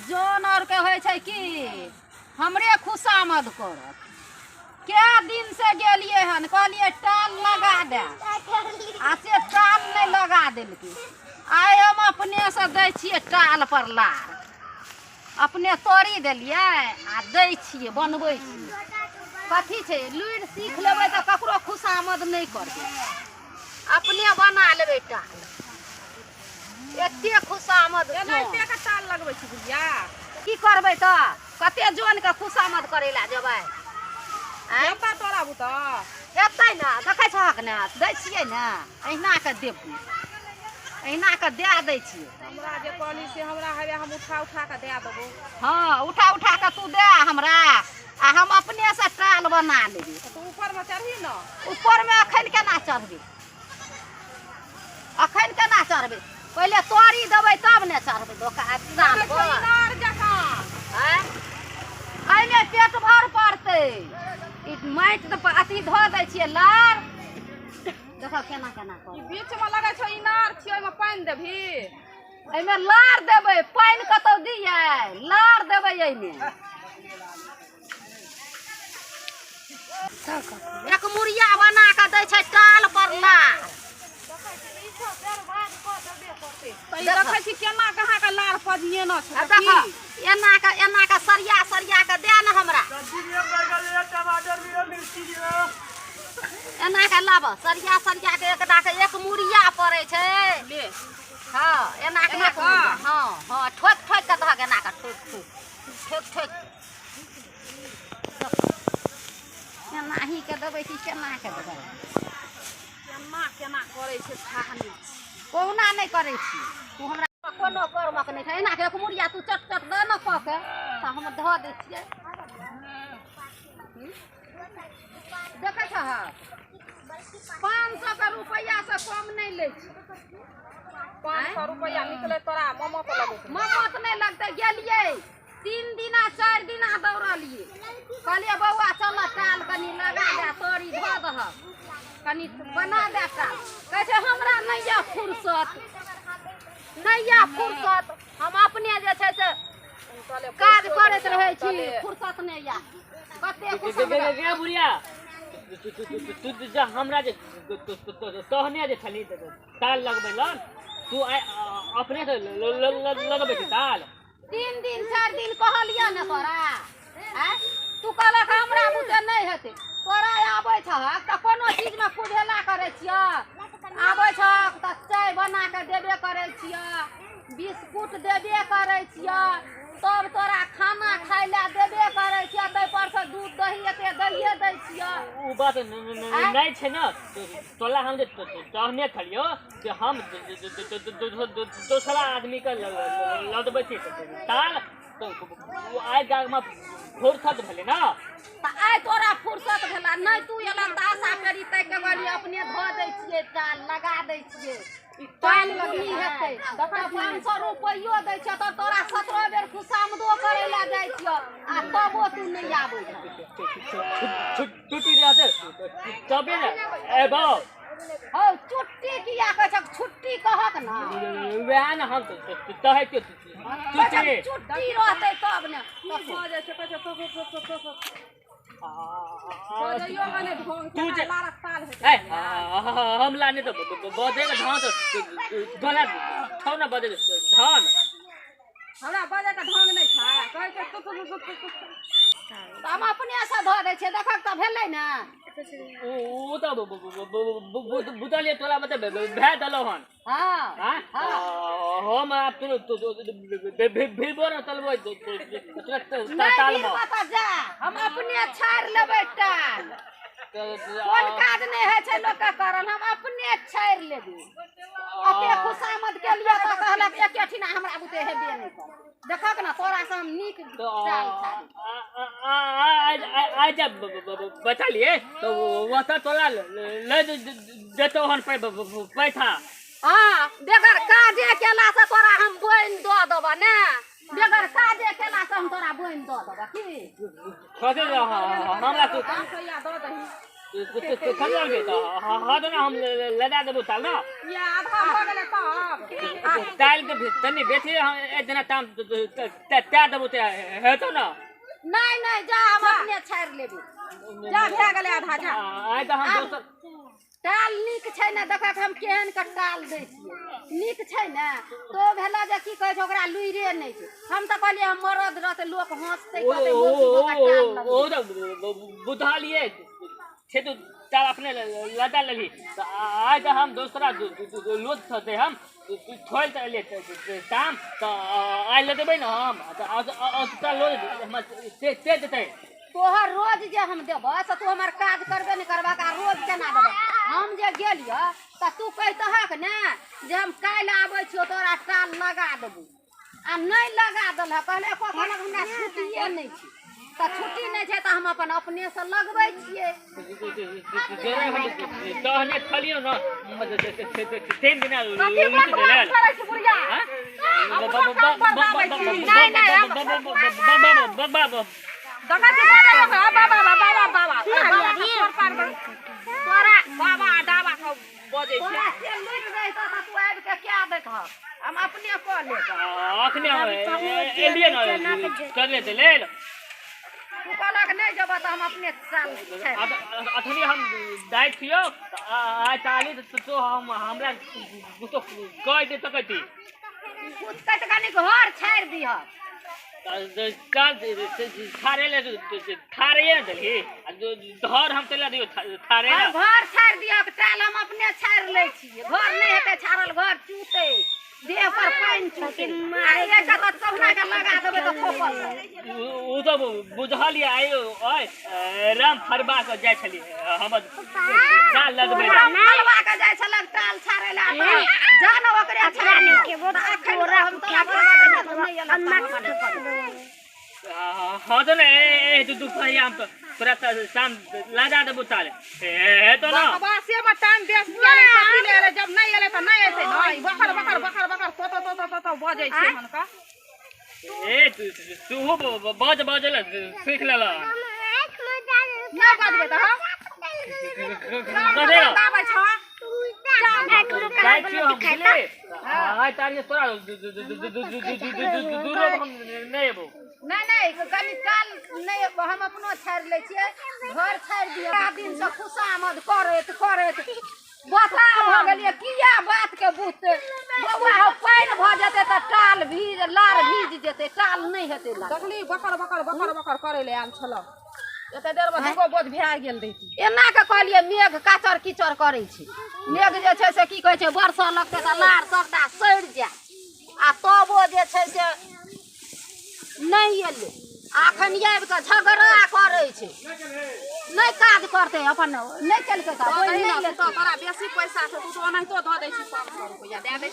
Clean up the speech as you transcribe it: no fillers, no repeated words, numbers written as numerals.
Zone और के होय छै कि हमरे खुशामद करत। क्या दिन से गेलिए हन कहलिए टाल लगा दे आ से टाल नहीं लगा देलकै। आइ हम अपने से दै छियै टाल पर लार, अपने तोड़ी देलिए आ दै छियै बनबै छियै। कथी छै लुरि सीख लेबै तऽ ककरो खुशामद नहीं करबै, अपने बना लेबै टाल। एते खुशामद एनाहिते टाल लगबै छी बुझिया की करबै तऽ कते जोन के खुशामद करै लए जेबै। हेता तोरा बुता हेतै ने देखै छहक ने दै छियै ने अहिना के देबै, अहिना के दए दै छियै। हमरा जे कहली से हमरा हेबे हम उठा के दे देबो। हाँ उठा के तू दे हमरा आ हम अपने से टाल बना लेबै। तू ऊपर में चढ़ी न। ऊपर में अखन केना चढ़बै, अखन केना चढ़बै, पहिले तोड़ी देबै तब ने चढ़बै दोकान पर। इनार जकां एहिमे पेट भर पड़तै। ई माटि तऽ अथी धऽ दै छियै लार, देखऽ केना केना कर। बीच में लगे छै इनार छियै, ओहिमे पानि देबही। एहिमे लार देबै, पानि कतौ दियै, लार देबै एहिमे। एक मुड़िया बना के दै छै टाल पर लार। देखै छी केना कहाँ के लार पजिएना छै। देखऽ एना के सरिया के दे ने हमरा। एना के लाब सरिया के एक मुड़िया पड़ै छै। हाँ एना के हाँ ठोक के धऽ एना के ठोक एनाही के देबै कि केना के देबै। केना करै छै खानी कहुना नहीं करै छी तू हमरा कोनो कर्मक नहीं छै। एना के एक मुड़िया तू चट दे न कऽ के तऽ हम धऽ दै छियै। देखै छह 500 के रुपैया से कम नहीं लै छी। 500 रुपया निकले तोरा ममत लगै छै। ममत नहीं लगतै। गेलिए 3 दिना 4 दिना दौड़लिए, कहलिए बौआ चल टाल कनी लगा दे तोड़ी धऽ दह कनी बना दे टाल। कहै छै हमरा नहीं यऽ फुर्सत, नहीं यऽ फुर्सत। हम अपने जे छै से काज करैत रहै छी, फुर्सत नहीं यऽ। कते बुढ़िया तू जे हमरा जे कहने जे छली टाल लगबै लग तू अपने से लगबै छी टाल। 3 दिन 4 दिन कहलिए ने तोरा, तू कहलक हमरा बुते नहीं हेतै। तोरा आबै छहक तऽ कोनो चीज में फुझेला करै छियै, आबै छहक तऽ चाय बना के देबे करै छियै, बिस्कुट देबे करै छियै, तब तोरा खाना खाय ले देबे करै छियै, ताहि पर से दूध दही एते दैये दै छियै। उ बात नहीं छै ना। तोला हम जे कहने छलियो कि हम दूसरा आदमी के लदबै छी टाल तो आइ जाग में फुर्सत भेलै ना। तऽ आइ तोरा फुर्सत भेला नहीं, तू एला तऽ आशा करी तै के गली अपने धऽ दै छियै टाल लगा दै छियै। टाल लगनी हेतै देखा 500 रुपैयो दै छै तऽ तोरा 17 बेर खुशामदो करे ला जाइ छियै आ तबो तू नहीं आबै छ। छुट्टी रहते तबे ना एबो। हौ छुट्टी किया कहै छ, छुट्टी कहक ना। वएह ना हम कहै छियै छुट्टी रहतै तब ने भऽ जाइ छै कहै छै हम लाने तो बजे का धान तो दोला छौ ना बजे धान हमरा बजे का ढंग नहीं छै। कहै छै हम अपने से धऽ दै छियै। देखक तऽ भेलै ने ओ तो बुतलिए तोला बते भे दलो हन। हाँ हम आप भिड़बो ना चलबो ताल में जा हम अपने छाड़ लेबै टाल। कोन काज नहीं है छै लोक के करल, हम अपने छाड़ लेबै। अते खुशामद के लिए तो कहलक एकेठिना हमरा बुते हेबे नहीं कर। देखक ना तोरा से हम नीक टाल छाड़ी। आज जब बचा लिए तो वो तो तोला ले देतो हन पैसा। हाँ बेगर काजे केला से तोरा हम बोइन दऽ देबऽ ने, बेगर काजे केला से हम तोरा बोइन दऽ देबऽ की। हमरा तो 500 दऽ दही कम लगे तो हाँ तो ना हम लगा देबो ताल ना ये आधा हो गेलै तब ताल के तनी बेटी इतना टाइम त्या देबो ते हेतो ना नहीं नहीं जा हम अपने छाड़ लेबे जा भए गेलै आधा जा आइ तो हम दोसर टाल नीक छै ने देखा हम केहन के टाल दै छियै नीक छै ने तो भेला जे की कहै छै ओकरा लुइरे नहीं छै हम त कहलिए हम मरद रहते लोक हंसते कहते ओ तो बुधा लिए छे तो ताल अपने लगा लेली आज तो हम दूसरा लोग थते हम छोड़ त ले काम तो आइ ले देबै ना हम तो लोग से देतै तोहर रोज जे हम देबो से तू हमर काज करबे नहीं करबा का रोज केना देबो हम जे गेलियो त तू कहतहक ने जे हम काल्हि आबै छियो तोरा टाल लगा देबो आ नहीं लगा देलह कहले एको घंटा हमरा छुट्टिए नहीं छै त छुट्टी नहीं छै त हम अपन अपने से लगबै छियै तहने खलियो ना 3 दिन देखा छै बाबा तोरा बाबा डाबा सब बजै छै तोरा से लुट रही त तू आबि के क्या देखह हम अपने क ले अखने एलिए ना कर लेते ले तू कहलक नहीं जेबह त हम अपने साल छै अखनी हम दाइ छियो आ चाली तो हम हमरा तो कह दे सकती कुछ कट कनी घर छाड़ दिह थारे ले थारे ना दली घर हम चला दियो थारे ना घर छाड़ दिह टाल हम अपने छाड़ ले छियै घर नहीं हेते छाड़ल घर चूते देह पर पानी छूटे आ एक त कहुना के लगा देबे त खोपल उ तो बुझलिए आयो ओए राम फरबा के जाय छली हम टाल लगबे फरबा के जाय छल टाल छाड़े ला जान ओकरे छाड़ के वो तोरा हम क्या हाँ तो ना तू पहिया हम तोरा शाम लगा देबो ताले ए तो ना बसे में टाइम बेस गेलै कथि ले जब नहीं एले त नहीं एते नहीं बकर तो बजै छै मनका ए तू बजल सीख लेला ना बजबे त बजे आबै छ काय छियो हम बुझले आइ तारी तोरा दूरो हम नहीं एबो नहीं कनी काल नहीं हम अपनो छाड़ ले छियै घर छाड़ दिया दिन से खुशामद करैत बता भ गेलिए किया बात के बुझते बौआ हो पानी भ जेते त टाल भीज लार भीज जेते टाल नहीं हेते ला देखली बकर करे ले आल छल एते देर में दुगो बोझ भए गेल रही एना के कहलिए मेघ काचर कीचड़ करे छै मेघ जे छै से की कहै छै वर्षा लगते त लार सबटा सड़ जाय आ तबो जे छै से नहीं एले अखन आबि के झगड़ा करे छै नहीं काज करते अपन नहीं केलकै त तोरा बेसी पैसा छै तू तो ओनाहितो द दै छी 500 रुपया दे दे